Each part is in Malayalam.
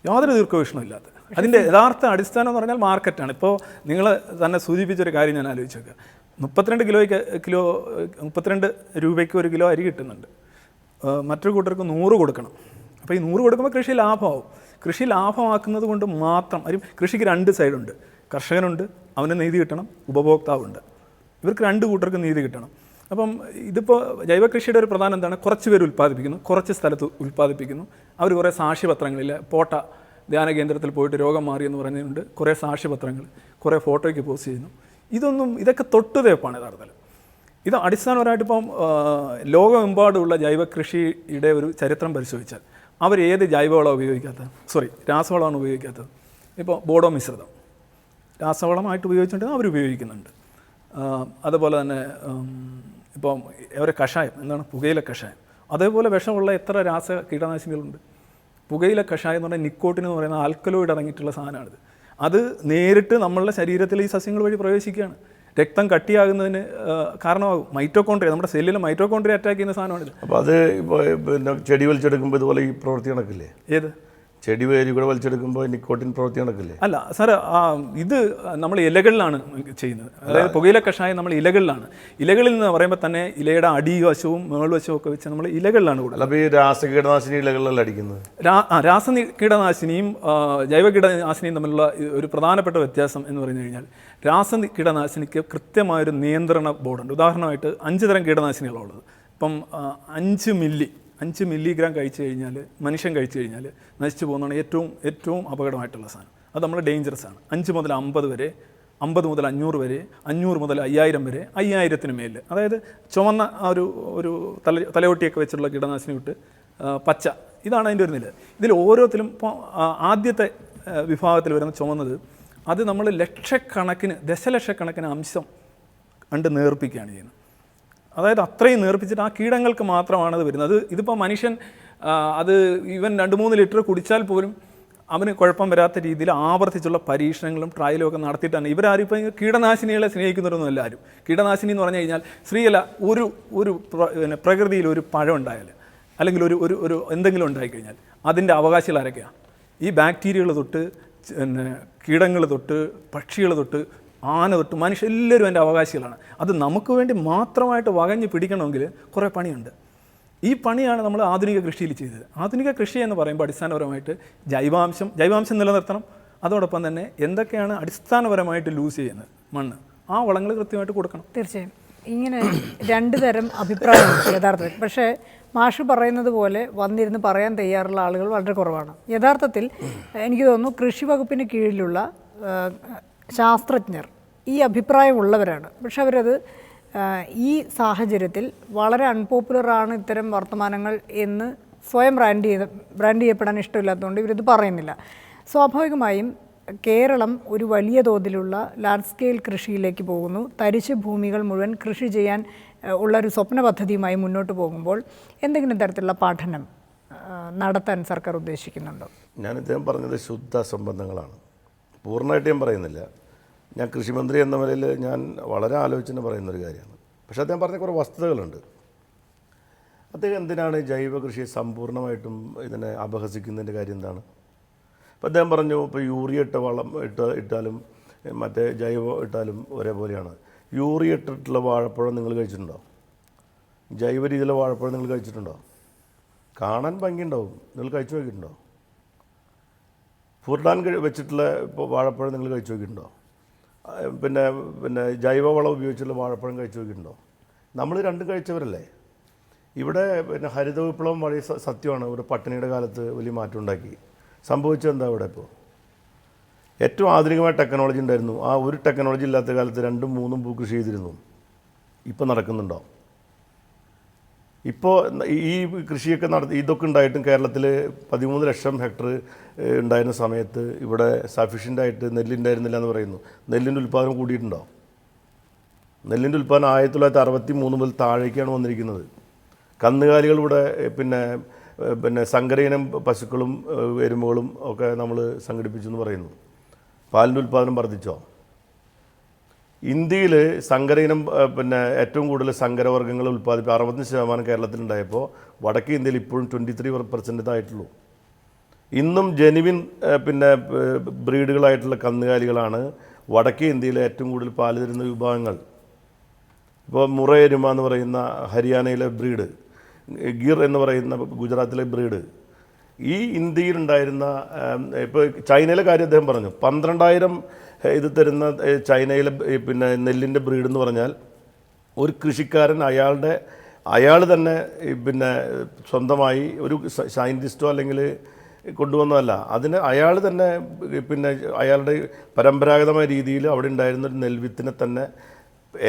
യാതൊരു ദീർഘവീക്ഷണവും ഇല്ലാത്ത. അതിൻ്റെ യഥാർത്ഥ അടിസ്ഥാനം എന്ന് പറഞ്ഞാൽ മാർക്കറ്റാണ്. ഇപ്പോൾ നിങ്ങൾ തന്നെ സൂചിപ്പിച്ചൊരു കാര്യം ഞാൻ ആലോചിച്ചേക്കുക. 32 രൂപയ്ക്ക് 1 കിലോ അരി കിട്ടുന്നുണ്ട്. മറ്റൊരു കൂട്ടർക്ക് 100 കൊടുക്കണം. അപ്പോൾ ഈ 100 കൊടുക്കുമ്പോൾ കൃഷി ലാഭമാവും. കൃഷി ലാഭമാക്കുന്നത് കൊണ്ട് മാത്രം കൃഷിക്ക് 2 സൈഡുണ്ട്. കർഷകനുണ്ട്, അവന് നീതി കിട്ടണം, ഉപഭോക്താവുണ്ട്. ഇവർക്ക് 2 കൂട്ടർക്ക് നീതി കിട്ടണം. അപ്പം ഇതിപ്പോൾ ജൈവ കൃഷിയുടെ ഒരു പ്രധാനം എന്താണ്? കുറച്ച് പേര് ഉൽപ്പാദിപ്പിക്കുന്നു, കുറച്ച് സ്ഥലത്ത് ഉൽപ്പാദിപ്പിക്കുന്നു. അവർ കുറേ സാക്ഷ്യപത്രങ്ങളില്ല, പോട്ട ധ്യാന കേന്ദ്രത്തിൽ പോയിട്ട് രോഗം മാറിയെന്ന് പറഞ്ഞുകൊണ്ട് കുറേ സാക്ഷ്യപത്രങ്ങൾ, കുറേ ഫോട്ടോയ്ക്ക് പോസ്റ്റ് ചെയ്യുന്നു. ഇതൊക്കെ തൊട്ടുതേപ്പാണ് യഥാർത്ഥത്തിൽ. ഇത് അടിസ്ഥാനപരമായിട്ട് ഇപ്പം ലോകമെമ്പാടുമുള്ള ജൈവ കൃഷിയുടെ ഒരു ചരിത്രം പരിശോധിച്ചാൽ അവർ ഏത് ജൈവവളം രാസവളമാണ് ഉപയോഗിക്കാത്തത്. ഇപ്പോൾ ബോഡോ മിശ്രിതം രാസവളമായിട്ട് ഉപയോഗിച്ചിട്ടുണ്ടെങ്കിൽ അവർ ഉപയോഗിക്കുന്നുണ്ട്. അതുപോലെ തന്നെ ഇപ്പം അവരെ കഷായം എന്താണ്, പുകയില കഷായം. അതേപോലെ വിഷമുള്ള എത്ര കീടനാശിനികളുണ്ട്. പുകയില കഷായം എന്ന് പറഞ്ഞാൽ നിക്കോട്ടിൻ എന്ന് പറയുന്ന ആൽക്കലോയിഡ് അടങ്ങിയിട്ടുള്ള സാധനമാണിത്. അത് നേരിട്ട് നമ്മളുടെ ശരീരത്തിൽ ഈ സസ്യങ്ങൾ വഴി പ്രവേശിക്കുകയാണ്. രക്തം കട്ടിയാകുന്നതിന് കാരണമാകും. മൈറ്റോകോൺട്രിയ, നമ്മുടെ സെല്ലിൽ മൈറ്റോകോൺട്രിയ അറ്റാക്ക് ചെയ്യുന്ന സാധനമാണിത്. അപ്പോൾ അത് പിന്നെ ചെടി വലിച്ചെടുക്കുമ്പോൾ ഇതുപോലെ ഈ പ്രവൃത്തി നടക്കില്ലേ? ഏത് ചെടി വേരി കൂടെ വലിച്ചെടുക്കുമ്പോൾ നിക്കോട്ടിൻ പ്രവൃത്തി നടക്കില്ലേ? അല്ല സാർ, ഇത് നമ്മൾ ഇലകളിലാണ് ചെയ്യുന്നത്. അതായത് പുകയില കഷായം നമ്മൾ ഇലകളിലാണ്. ഇലകളിൽ നിന്ന് പറയുമ്പോൾ തന്നെ ഇലയുടെ അടിവശവും മേൾവശവും ഒക്കെ വെച്ച് നമ്മൾ ഇലകളിലാണ് കൂടുതൽ. അപ്പോൾ ഈ രാസകീടനാശിനി ഇലകളിലല്ല അടിക്കുന്നത്. കീടനാശിനിയും ജൈവ കീടനാശിനിയും തമ്മിലുള്ള ഒരു പ്രധാനപ്പെട്ട വ്യത്യാസം എന്ന് പറഞ്ഞു കഴിഞ്ഞാൽ, കീടനാശിനിക്ക് കൃത്യമായൊരു നിയന്ത്രണ ബോർഡുണ്ട്. ഉദാഹരണമായിട്ട് 5 തരം കീടനാശിനികളുള്ളത്. ഇപ്പം 5 മില്ലിഗ്രാം കഴിച്ചു കഴിഞ്ഞാൽ, മനുഷ്യൻ കഴിച്ചു കഴിഞ്ഞാൽ നശിച്ചു പോകുന്നതാണ് ഏറ്റവും അപകടമായിട്ടുള്ള സാധനം. അത് നമ്മൾ ഡേഞ്ചറസ് ആണ്. 5 മുതൽ 50 വരെ, 50 മുതൽ 500 വരെ, 500 മുതൽ 5000 വരെ, 5000-ന് മേലിൽ, അതായത് ചുവന്ന ഒരു തലയൊട്ടിയൊക്കെ വെച്ചുള്ള കീടനാശിനി വിട്ട് പച്ച, ഇതാണ് അതിൻ്റെ ഒരു നില. ഇതിൽ ഓരോത്തിലും ഇപ്പോൾ ആദ്യത്തെ വിഭാഗത്തിൽ വരുന്ന ചുവന്നത്, അത് നമ്മൾ ദശലക്ഷക്കണക്കിന് അംശം കണ്ട് നേർപ്പിക്കുകയാണ് ചെയ്യുന്നത്. അതായത് അത്രയും നേർപ്പിച്ചിട്ട് ആ കീടങ്ങൾക്ക് മാത്രമാണ് അത് വരുന്നത്. ഇതിപ്പോൾ മനുഷ്യൻ ഇവൻ 2-3 ലിറ്റർ കുടിച്ചാൽ പോലും അവന് കുഴപ്പം വരാത്ത രീതിയിൽ ആവർത്തിച്ചുള്ള പരീക്ഷണങ്ങളും ട്രയലും ഒക്കെ നടത്തിയിട്ടാണ്. ഇവരാരും ഇപ്പം കീടനാശിനികളെ സ്നേഹിക്കുന്നവരൊന്നും എല്ലാവരും. കീടനാശിനി എന്ന് പറഞ്ഞു കഴിഞ്ഞാൽ ഒരു പ്രകൃതിയിൽ ഒരു പഴം ഉണ്ടായാൽ, അല്ലെങ്കിൽ ഒരു എന്തെങ്കിലും ഉണ്ടായിക്കഴിഞ്ഞാൽ അതിൻ്റെ അവകാശികൾ ആരൊക്കെയാണ്? ഈ ബാക്ടീരിയകൾ തൊട്ട് കീടങ്ങൾ തൊട്ട് പക്ഷികൾ തൊട്ട് ആന തൊട്ട് എല്ലാവരും എൻ്റെ അവകാശികളാണ്. അത് നമുക്ക് വേണ്ടി മാത്രമായിട്ട് വകഞ്ഞ് പിടിക്കണമെങ്കിൽ കുറേ പണിയുണ്ട്. ഈ പണിയാണ് നമ്മൾ ആധുനിക കൃഷിയിൽ ചെയ്തത്. ആധുനിക കൃഷി എന്ന് പറയുമ്പോൾ അടിസ്ഥാനപരമായിട്ട് ജൈവാംശം നിലനിർത്തണം. അതോടൊപ്പം തന്നെ എന്തൊക്കെയാണ് അടിസ്ഥാനപരമായിട്ട് ലൂസ് ചെയ്യുന്നത്, മണ്ണ്, ആ വളങ്ങൾ കൃത്യമായിട്ട് കൊടുക്കണം. തീർച്ചയായും ഇങ്ങനെ 2 തരം അഭിപ്രായമുണ്ട് യഥാർത്ഥത്തിൽ. പക്ഷേ മാഷ് പറയുന്നത് പോലെ വന്നിരുന്ന് പറയാൻ തയ്യാറുള്ള ആളുകൾ വളരെ കുറവാണ്. യഥാർത്ഥത്തിൽ എനിക്ക് തോന്നുന്നു കൃഷി വകുപ്പിന് കീഴിലുള്ള ശാസ്ത്രജ്ഞർ ഈ അഭിപ്രായമുള്ളവരാണ്. പക്ഷെ അവരത് ഈ സാഹചര്യത്തിൽ വളരെ അൺപോപ്പുലറാണ് ഇത്തരം വർത്തമാനങ്ങൾ എന്ന് സ്വയം ബ്രാൻഡ് ചെയ്യപ്പെടാൻ ഇഷ്ടമില്ലാത്തതുകൊണ്ട് ഇവരിത് പറയുന്നില്ല. സ്വാഭാവികമായും കേരളം ഒരു വലിയ തോതിലുള്ള ലാർജ് സ്കെയിൽ കൃഷിയിലേക്ക് പോകുന്നു. തരിശ് ഭൂമികൾ മുഴുവൻ കൃഷി ചെയ്യാൻ ഉള്ളൊരു സ്വപ്ന പദ്ധതിയുമായി മുന്നോട്ട് പോകുമ്പോൾ എന്തെങ്കിലും തരത്തിലുള്ള പഠനം നടത്താൻ സർക്കാർ ഉദ്ദേശിക്കുന്നുണ്ടോ? ഞാൻ ഇദ്ദേഹം പറഞ്ഞത് ശുദ്ധ സംബന്ധങ്ങളാണ്. പൂർണ്ണമായിട്ട് ഞാൻ പറയുന്നില്ല. ഞാൻ കൃഷിമന്ത്രി എന്ന നിലയിൽ ഞാൻ വളരെ ആലോചിച്ച് പറയുന്നൊരു കാര്യമാണ്. പക്ഷേ അദ്ദേഹം പറഞ്ഞ കുറേ വസ്തുതകളുണ്ട്. അദ്ദേഹം എന്തിനാണ് ജൈവ കൃഷിയെ സമ്പൂർണ്ണമായിട്ടും ഇതിനെ അപഹസിക്കുന്നതിൻ്റെ കാര്യം എന്താണ്? അപ്പോൾ അദ്ദേഹം പറഞ്ഞു, ഇപ്പോൾ യൂറിയ ഇട്ടാലും മറ്റേ ജൈവ ഇട്ടാലും ഒരേപോലെയാണ്. യൂറിയ ഇട്ടിട്ടുള്ള വാഴപ്പഴം നിങ്ങൾ കഴിച്ചിട്ടുണ്ടോ? ജൈവ രീതിയിലുള്ള വാഴപ്പഴം നിങ്ങൾ കഴിച്ചിട്ടുണ്ടോ? കാണാൻ ഭംഗിയുണ്ടാവും, നിങ്ങൾ കഴിച്ചു നോക്കിയിട്ടുണ്ടോ? ഫുർഡാൻ വെച്ചിട്ടുള്ള ഇപ്പോൾ വാഴപ്പഴം നിങ്ങൾ കഴിച്ചു നോക്കിയിട്ടുണ്ടോ? പിന്നെ ജൈവവളം ഉപയോഗിച്ചുള്ള വാഴപ്പഴം കഴിച്ചു നോക്കിയിട്ടുണ്ടോ? നമ്മൾ രണ്ടും കഴിച്ചവരല്ലേ. ഇവിടെ ഹരിത വിപ്ലവം വളരെ സത്യമാണ്. ഇവിടെ പട്ടിണിയുടെ കാലത്ത് വലിയ മാറ്റം ഉണ്ടാക്കി. സംഭവിച്ചത് എന്താ? ഇവിടെ ഇപ്പോൾ ഏറ്റവും ആധുനികമായ ടെക്നോളജി ഉണ്ടായിരുന്നു. ആ ഒരു ടെക്നോളജി ഇല്ലാത്ത കാലത്ത് 2-3 പൂക്കൃഷി ചെയ്തിരുന്നു. ഇപ്പോൾ നടക്കുന്നുണ്ടോ? ഇപ്പോൾ ഈ കൃഷിയൊക്കെ ഇതൊക്കെ ഉണ്ടായിട്ടും കേരളത്തിൽ 13 ലക്ഷം ഹെക്ടർ ഉണ്ടായിരുന്ന സമയത്ത് ഇവിടെ സഫീഷ്യൻ്റായിട്ട് നെല്ലുണ്ടായിരുന്നില്ല എന്ന് പറയുന്നു. നെല്ലിൻ്റെ ഉൽപ്പാദനം കൂടിയിട്ടുണ്ടോ? നെല്ലിൻ്റെ ഉൽപ്പാദനം 1963 മുതൽ താഴേക്കാണ് വന്നിരിക്കുന്നത്. കന്നുകാലികൾ ഇവിടെ പിന്നെ സങ്കരയിനം പശുക്കളും എരുമകളും ഒക്കെ നമ്മൾ സംഘടിപ്പിച്ചു എന്ന് പറയുന്നു. പാലിൻ്റെ ഉൽപ്പാദനം വർദ്ധിച്ചോ? ഇന്ത്യയിൽ സങ്കരയിനം ഏറ്റവും കൂടുതൽ സങ്കരവർഗ്ഗങ്ങൾ ഉൽപ്പാദിപ്പിക്കുക 60% കേരളത്തിലുണ്ടായപ്പോൾ വടക്കേ ഇന്ത്യയിൽ ഇപ്പോഴും 23% ആയിട്ടുള്ളൂ. ഇന്നും ജെനുവിൻ പിന്നെ ബ്രീഡുകളായിട്ടുള്ള കന്നുകാലികളാണ് വടക്കേ ഇന്ത്യയിലെ ഏറ്റവും കൂടുതൽ പാല് തരുന്ന വിഭാഗങ്ങൾ. ഇപ്പോൾ മുറ-എരുമ എന്ന് പറയുന്ന ഹരിയാനയിലെ ബ്രീഡ്, ഗിർ എന്ന് പറയുന്ന ഗുജറാത്തിലെ ബ്രീഡ്, ഈ ഇന്ത്യയിലുണ്ടായിരുന്ന ഇപ്പോൾ ചൈനയിലെ കാര്യം അദ്ദേഹം പറഞ്ഞു. 12,000 ഇത് തരുന്ന ചൈനയിലെ പിന്നെ നെല്ലിൻ്റെ ബ്രീഡ് എന്ന് പറഞ്ഞാൽ ഒരു കൃഷിക്കാരൻ അയാൾ തന്നെ പിന്നെ സ്വന്തമായി ഒരു സയൻറ്റിസ്റ്റോ അല്ലെങ്കിൽ കൊണ്ടുവന്നതല്ല, അതിന് അയാൾ തന്നെ പിന്നെ അയാളുടെ പരമ്പരാഗതമായ രീതിയിൽ അവിടെ ഉണ്ടായിരുന്ന ഒരു നെൽവിത്തിനെ തന്നെ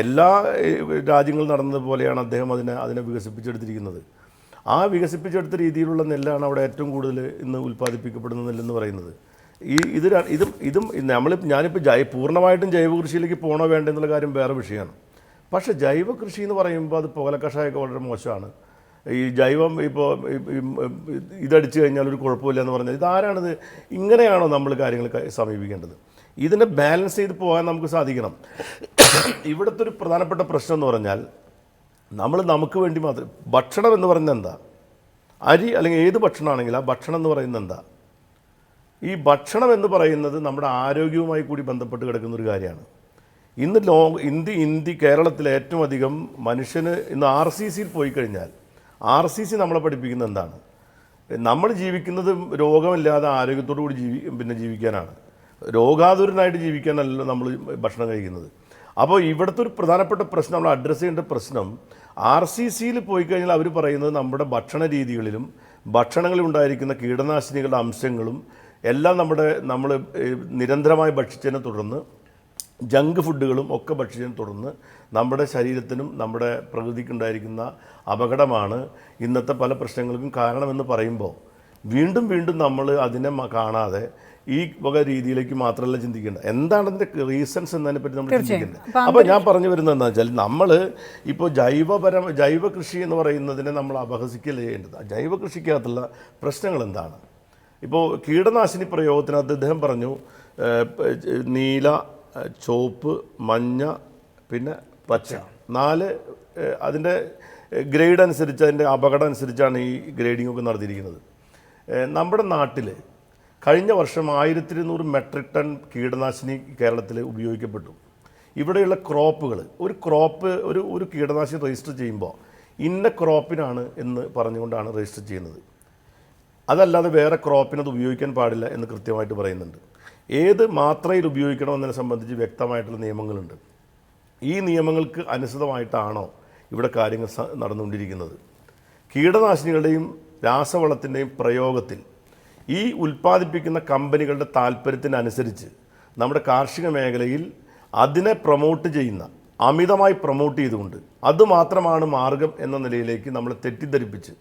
എല്ലാ രാജ്യങ്ങളും നടന്നതുപോലെയാണ് അദ്ദേഹം അതിനെ വികസിപ്പിച്ചെടുത്തിരിക്കുന്നത്. ആ വികസിപ്പിച്ചെടുത്ത രീതിയിലുള്ള നെല്ലാണ് അവിടെ ഏറ്റവും കൂടുതൽ ഇന്ന് ഉൽപ്പാദിപ്പിക്കപ്പെടുന്ന നെല്ലെന്ന് പറയുന്നത്. ഇതും ഞാനിപ്പോൾ പൂർണ്ണമായിട്ടും ജൈവ കൃഷിയിലേക്ക് പോകണോ വേണ്ടെന്നുള്ള കാര്യം വേറെ വിഷയമാണ്. പക്ഷേ ജൈവ കൃഷി എന്ന് പറയുമ്പോൾ അത് പുകലക്കഷായമൊക്കെ വളരെ മോശമാണ്. ഈ ജൈവം ഇപ്പോൾ ഇതടിച്ചു കഴിഞ്ഞാൽ ഒരു കുഴപ്പമില്ല എന്ന് പറഞ്ഞാൽ ഇതാരാണിത്? ഇങ്ങനെയാണോ നമ്മൾ കാര്യങ്ങൾ സമീപിക്കേണ്ടത്? ഇതിനെ ബാലൻസ് ചെയ്ത് പോകാൻ നമുക്ക് സാധിക്കണം. ഇവിടുത്തെ ഒരു പ്രധാനപ്പെട്ട പ്രശ്നം എന്ന് പറഞ്ഞാൽ നമുക്ക് വേണ്ടി മാത്രം ഭക്ഷണം എന്ന് പറയുന്നത് എന്താ? അരി അല്ലെങ്കിൽ ഏത് ഭക്ഷണമാണെങ്കിലും ആ ഭക്ഷണം എന്ന് പറയുന്നത് എന്താ? ഈ ഭക്ഷണം എന്ന് പറയുന്നത് നമ്മുടെ ആരോഗ്യവുമായി കൂടി ബന്ധപ്പെട്ട് കിടക്കുന്ന ഒരു കാര്യമാണ്. ഇന്ന് കേരളത്തിലെ ഏറ്റവും അധികം മനുഷ്യന് ഇന്ന് RCCയിൽ പോയി കഴിഞ്ഞാൽ RCC നമ്മളെ പഠിപ്പിക്കുന്നത് എന്താണ്? നമ്മൾ ജീവിക്കുന്നത് രോഗമില്ലാതെ ആരോഗ്യത്തോടു കൂടി ജീവിക്കാനാണ്. രോഗാതുരനായിട്ട് ജീവിക്കാനല്ല നമ്മൾ ഭക്ഷണം കഴിക്കുന്നത്. അപ്പോൾ ഇവിടുത്തെ ഒരു പ്രധാനപ്പെട്ട പ്രശ്നം, നമ്മൾ അഡ്രസ്സ് ചെയ്യേണ്ട പ്രശ്നം, RCCയിൽ പോയി കഴിഞ്ഞാൽ അവർ പറയുന്നത് നമ്മുടെ ഭക്ഷണ രീതികളിലും ഭക്ഷണങ്ങളിൽ ഉണ്ടായിരിക്കുന്ന കീടനാശിനികളുടെ അംശങ്ങളും എല്ലാം നമ്മൾ നിരന്തരമായി ഭക്ഷിച്ചതിനെ തുടർന്ന് ജങ്ക് ഫുഡുകളും ഒക്കെ ഭക്ഷിച്ചതിനെ തുടർന്ന് നമ്മുടെ ശരീരത്തിനും നമ്മുടെ പ്രകൃതിക്കുണ്ടായിരിക്കുന്ന അപകടമാണ് ഇന്നത്തെ പല പ്രശ്നങ്ങൾക്കും കാരണമെന്ന് പറയുമ്പോൾ വീണ്ടും നമ്മൾ അതിനെ കാണാതെ ഈ വക രീതിയിലേക്ക് മാത്രമല്ല ചിന്തിക്കേണ്ടത്. എന്താണ് അതിൻ്റെ റീസൺസ് എന്നതിനെപ്പറ്റി നമ്മൾ ചിന്തിക്കേണ്ടത്. അപ്പോൾ ഞാൻ പറഞ്ഞു വരുന്നത് എന്താ വെച്ചാൽ നമ്മൾ ഇപ്പോൾ ജൈവ കൃഷി എന്ന് പറയുന്നതിനെ നമ്മൾ അപഹസിക്കല് ചെയ്യേണ്ടത്. ജൈവ കൃഷിക്കകത്തുള്ള പ്രശ്നങ്ങൾ എന്താണ്? ഇപ്പോൾ കീടനാശിനി പ്രയോഗത്തിനകത്ത് അദ്ദേഹം പറഞ്ഞു നീല, ചുവപ്പ്, മഞ്ഞ, പിന്നെ പച്ച, 4 അതിൻ്റെ ഗ്രേഡ് അനുസരിച്ച്, അതിൻ്റെ അപകടം അനുസരിച്ചാണ് ഈ ഗ്രേഡിംഗ് ഒക്കെ നടത്തിയിരിക്കുന്നത്. നമ്മുടെ നാട്ടിൽ കഴിഞ്ഞ വർഷം 1200 മെട്രിക് ടൺ കീടനാശിനി കേരളത്തിൽ ഉപയോഗിക്കപ്പെട്ടു. ഇവിടെയുള്ള ക്രോപ്പുകൾ, ഒരു കീടനാശിനി രജിസ്റ്റർ ചെയ്യുമ്പോൾ ഇന്ന ക്രോപ്പിനാണ് എന്ന് പറഞ്ഞുകൊണ്ടാണ് രജിസ്റ്റർ ചെയ്യുന്നത്. അതല്ലാതെ വേറെ ക്രോപ്പിനത് ഉപയോഗിക്കാൻ പാടില്ല എന്ന് കൃത്യമായിട്ട് പറയുന്നുണ്ട്. ഏത് മാത്രയിൽ ഉപയോഗിക്കണമെന്നതിനെ സംബന്ധിച്ച് വ്യക്തമായിട്ടുള്ള നിയമങ്ങളുണ്ട്. ഈ നിയമങ്ങൾക്ക് അനുസൃതമായിട്ടാണോ ഇവിടെ കാര്യങ്ങൾ നടന്നുകൊണ്ടിരിക്കുന്നത്? കീടനാശിനികളുടെയും രാസവളത്തിൻ്റെയും പ്രയോഗത്തിൽ ഈ ഉൽപ്പാദിപ്പിക്കുന്ന കമ്പനികളുടെ താല്പര്യത്തിനനുസരിച്ച് നമ്മുടെ കാർഷിക മേഖലയിൽ അതിനെ പ്രൊമോട്ട് ചെയ്യുന്ന, അമിതമായി പ്രൊമോട്ട് ചെയ്തുകൊണ്ട് അതുമാത്രമാണ് മാർഗം എന്ന നിലയിലേക്ക് നമ്മളെ തെറ്റിദ്ധരിപ്പിച്ച്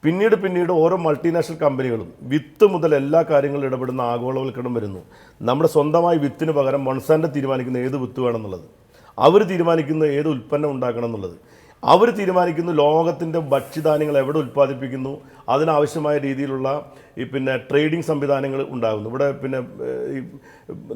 പിന്നീട് ഓരോ മൾട്ടിനാഷണൽ കമ്പനികളും വിത്ത് മുതൽ എല്ലാ കാര്യങ്ങളും ഇടപെടുന്ന ആഗോളവൽക്കരണം വരുന്നു. നമ്മുടെ സ്വന്തമായി വിത്തിന് പകരം മൊൺസാൻറ്റോ തീരുമാനിക്കുന്ന ഏത് വിത്ത് വേണമെന്നുള്ളത്, അവർ തീരുമാനിക്കുന്ന ഏത് ഉൽപ്പന്നം ഉണ്ടാക്കണം എന്നുള്ളത്, അവർ തീരുമാനിക്കുന്നു ലോകത്തിൻ്റെ ഭക്ഷ്യധാന്യങ്ങൾ എവിടെ ഉൽപ്പാദിപ്പിക്കുന്നു, അതിനാവശ്യമായ രീതിയിലുള്ള പിന്നെ ട്രേഡിംഗ് സംവിധാനങ്ങൾ ഉണ്ടാകുന്നു. ഇവിടെ പിന്നെ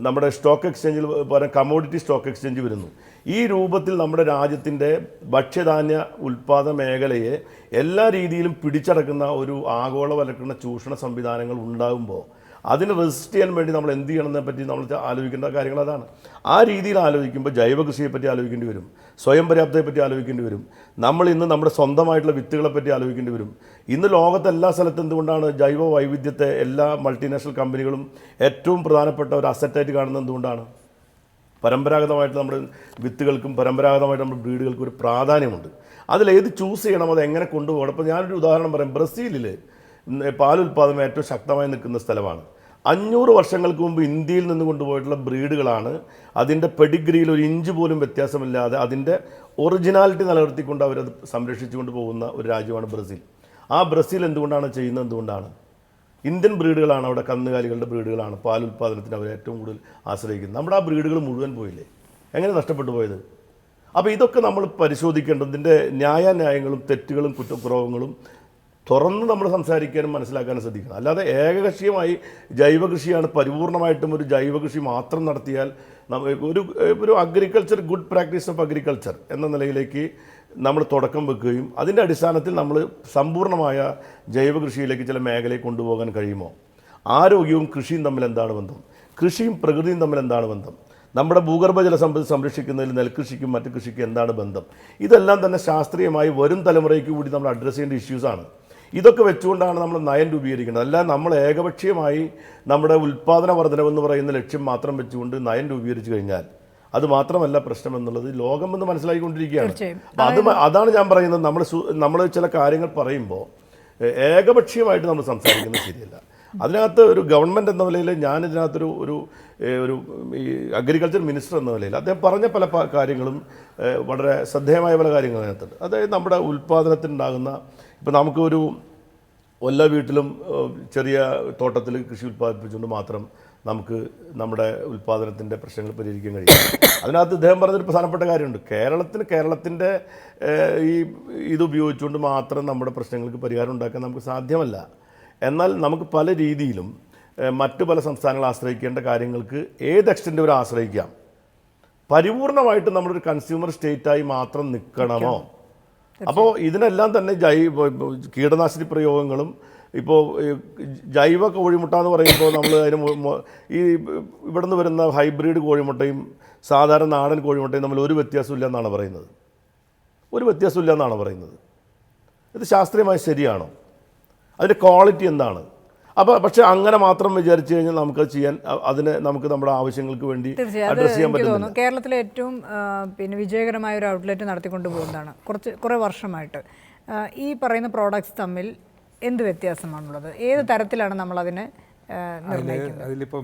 നമ്മുടെ സ്റ്റോക്ക് എക്സ്ചേഞ്ചിൽ പകരം കമോഡിറ്റി സ്റ്റോക്ക് എക്സ്ചേഞ്ച് വരുന്നു. ഈ രൂപത്തിൽ നമ്മുടെ രാജ്യത്തിൻ്റെ ഭക്ഷ്യധാന്യ ഉൽപ്പാദന മേഖലയെ എല്ലാ രീതിയിലും പിടിച്ചടക്കുന്ന ഒരു ആഗോളവൽക്കരണ ചൂഷണ സംവിധാനങ്ങൾ ഉണ്ടാകുമ്പോൾ അതിന് റെസിസ്റ്റ് ചെയ്യാൻ വേണ്ടി നമ്മൾ എന്ത് ചെയ്യണമെന്നതിനെ പറ്റി നമ്മൾ ആലോചിക്കേണ്ട കാര്യങ്ങൾ അതാണ്. ആ രീതിയിൽ ആലോചിക്കുമ്പോൾ ജൈവ കൃഷിയെപ്പറ്റി ആലോചിക്കേണ്ടി വരും, സ്വയം പര്യാപ്തതയെപ്പറ്റി ആലോചിക്കേണ്ടി വരും, നമ്മൾ ഇന്ന് നമ്മുടെ സ്വന്തമായിട്ടുള്ള വിത്തുകളെപ്പറ്റി ആലോചിക്കേണ്ടി വരും. ഇന്ന് ലോകത്തെ എല്ലാ സ്ഥലത്തും എന്തുകൊണ്ടാണ് ജൈവ വൈവിധ്യത്തെ എല്ലാ മൾട്ടിനാഷണൽ കമ്പനികളും ഏറ്റവും പ്രധാനപ്പെട്ട ഒരു അസറ്റായിട്ട് കാണുന്നത്? എന്തുകൊണ്ടാണ്? പരമ്പരാഗതമായിട്ട് നമ്മുടെ വിത്തുകൾക്കും പരമ്പരാഗതമായിട്ട് നമ്മുടെ ബ്രീഡുകൾക്കും ഒരു പ്രാധാന്യമുണ്ട്. അതിലേത് ചൂസ് ചെയ്യണം, അത് എങ്ങനെ കൊണ്ടുപോകണം. അപ്പോൾ ഞാനൊരു ഉദാഹരണം പറയാം. ബ്രസീലിൽ പാലുൽപാദനം ഏറ്റവും ശക്തമായി നിൽക്കുന്ന സ്ഥലമാണ്. 500 വർഷങ്ങൾക്ക് മുമ്പ് ഇന്ത്യയിൽ നിന്ന് കൊണ്ടുപോയിട്ടുള്ള ബ്രീഡുകളാണ് അതിൻ്റെ പെഡിഗ്രിയിൽ ഒരു ഇഞ്ച് പോലും വ്യത്യാസമില്ലാതെ അതിൻ്റെ ഒറിജിനാലിറ്റി നിലനിർത്തിക്കൊണ്ട് അവരത് സംരക്ഷിച്ചുകൊണ്ട് പോകുന്ന ഒരു രാജ്യമാണ് ബ്രസീൽ. ആ ബ്രസീൽ എന്തുകൊണ്ടാണ് ചെയ്യുന്നത്? എന്തുകൊണ്ടാണ്? ഇന്ത്യൻ ബ്രീഡുകളാണ് അവിടെ, കന്നുകാലികളുടെ ബ്രീഡുകളാണ് പാലുൽപാദനത്തിന് അവർ ഏറ്റവും കൂടുതൽ ആശ്രയിക്കുന്നത്. നമ്മുടെ ആ ബ്രീഡുകൾ മുഴുവൻ പോയില്ലേ? എങ്ങനെ നഷ്ടപ്പെട്ടു പോയത്? അപ്പോൾ ഇതൊക്കെ നമ്മൾ പരിശോധിക്കേണ്ടത്. ഇതിൻ്റെ ന്യായാന്യായങ്ങളും തെറ്റുകളും കുറ്റക്കുറവുകളും തുറന്ന് നമ്മൾ സംസാരിക്കാനും മനസ്സിലാക്കാനും ശ്രദ്ധിക്കണം. അല്ലാതെ ഏകകക്ഷിയമായി ജൈവ കൃഷിയാണ് പരിപൂർണമായിട്ടും ഒരു ജൈവ കൃഷി മാത്രം നടത്തിയാൽ ഒരു agriculture, good practice of agriculture എന്ന നിലയിലേക്ക് നമ്മൾ തുടക്കം വെക്കുകയും അതിൻ്റെ അടിസ്ഥാനത്തിൽ നമ്മൾ സമ്പൂർണ്ണമായ ജൈവ കൃഷിയിലേക്ക് ചില മേഖലയെ കൊണ്ടുപോകാൻ കഴിയുമോ? ആരോഗ്യവും കൃഷിയും തമ്മിൽ എന്താണ് ബന്ധം, കൃഷിയും പ്രകൃതിയും തമ്മിൽ എന്താണ് ബന്ധം, നമ്മുടെ ഭൂഗർഭജല സമ്പത്ത് സംരക്ഷിക്കുന്നതിൽ നെൽകൃഷിക്കും മറ്റു കൃഷിക്കും എന്താണ് ബന്ധം, ഇതെല്ലാം തന്നെ ശാസ്ത്രീയമായി വരും തലമുറയ്ക്ക് കൂടി നമ്മൾ അഡ്രസ്സ് ചെയ്യേണ്ട ഇഷ്യൂസാണ്. ഇതൊക്കെ വെച്ചുകൊണ്ടാണ് നമ്മൾ നയം രൂപീകരിക്കുന്നത്. അല്ല നമ്മൾ ഏകപക്ഷീയമായി നമ്മുടെ ഉൽപ്പാദന വർധനമെന്ന് പറയുന്ന ലക്ഷ്യം മാത്രം വെച്ചുകൊണ്ട് നയം രൂപീകരിച്ചു കഴിഞ്ഞാൽ അത് മാത്രമല്ല പ്രശ്നം എന്നുള്ളത് ലോകമെന്ന് മനസ്സിലാക്കിക്കൊണ്ടിരിക്കുകയാണ്. അപ്പം അതാണ് ഞാൻ പറയുന്നത്. നമ്മൾ ചില കാര്യങ്ങൾ പറയുമ്പോൾ ഏകപക്ഷീയമായിട്ട് നമ്മൾ സംസാരിക്കുന്നത് ശരിയല്ല. അതിനകത്ത് ഒരു ഗവൺമെൻറ് എന്ന നിലയിൽ ഞാനിതിനകത്തൊരു ഒരു ഒരു ഈ അഗ്രികൾച്ചർ മിനിസ്റ്റർ എന്ന നിലയിൽ അദ്ദേഹം പറഞ്ഞ പല കാര്യങ്ങളും വളരെ ശ്രദ്ധേയമായ പല കാര്യങ്ങളും അതിനകത്തുണ്ട്. അതായത് നമ്മുടെ ഉൽപ്പാദനത്തിനുണ്ടാകുന്ന, ഇപ്പോൾ നമുക്കൊരു എല്ലാ വീട്ടിലും ചെറിയ തോട്ടത്തിൽ കൃഷി ഉൽപ്പാദിപ്പിച്ചുകൊണ്ട് മാത്രം നമുക്ക് നമ്മുടെ ഉൽപ്പാദനത്തിൻ്റെ പ്രശ്നങ്ങൾ പരിഹരിക്കാൻ കഴിയും. അതിനകത്ത് ഇദ്ദേഹം പറഞ്ഞൊരു പ്രധാനപ്പെട്ട കാര്യമുണ്ട്. കേരളത്തിൻ്റെ ഇത് ഉപയോഗിച്ചുകൊണ്ട് മാത്രം നമ്മുടെ പ്രശ്നങ്ങൾക്ക് പരിഹാരം ഉണ്ടാക്കാൻ നമുക്ക് സാധ്യമല്ല. എന്നാൽ നമുക്ക് പല രീതിയിലും മറ്റു പല സംസ്ഥാനങ്ങളെ ആശ്രയിക്കേണ്ട കാര്യങ്ങൾക്ക് ഏത് എക്സ്റ്റെൻറ്റ് വരെ ആശ്രയിക്കാം. പരിപൂർണമായിട്ട് നമ്മളൊരു കൺസ്യൂമർ സ്റ്റേറ്റായി മാത്രം നിൽക്കണമോ? അപ്പോൾ ഇതിനെല്ലാം തന്നെ കീടനാശിനി പ്രയോഗങ്ങളും ഇപ്പോൾ ജൈവ കോഴിമുട്ട എന്ന് പറയുമ്പോൾ നമ്മൾ അതിന് ഈ ഇവിടെ നിന്ന് വരുന്ന ഹൈബ്രിഡ് കോഴിമുട്ടയും സാധാരണ നാടൻ കോഴിമുട്ടയും തമ്മിൽ ഒരു വ്യത്യാസമില്ല എന്നാണ് പറയുന്നത്. ഒരു വ്യത്യാസമില്ല എന്നാണ് പറയുന്നത്. ഇത് ശാസ്ത്രീയമായി ശരിയാണോ? അതിൻ്റെ ക്വാളിറ്റി എന്താണ്? പക്ഷേ അങ്ങനെ മാത്രം വിചാരിച്ചു കഴിഞ്ഞാൽ നമുക്കത് ചെയ്യാൻ, അതിന് നമുക്ക് നമ്മുടെ ആവശ്യങ്ങൾക്ക് വേണ്ടി അഡ്രസ് ചെയ്യാൻ പറ്റും. കേരളത്തിലെ ഏറ്റവും വിജയകരമായ ഒരു ഔട്ട്ലെറ്റ് നടത്തിക്കൊണ്ട് പോകുന്നതാണ് കുറേ വർഷമായിട്ട്. ഈ പറയുന്ന പ്രോഡക്ട്സ് തമ്മിൽ എന്ത് വ്യത്യാസമാണുള്ളത്? ഏത് തരത്തിലാണ് നമ്മളതിനെ നിർണ്ണയിക്കുന്നത്? അതിലിപ്പോൾ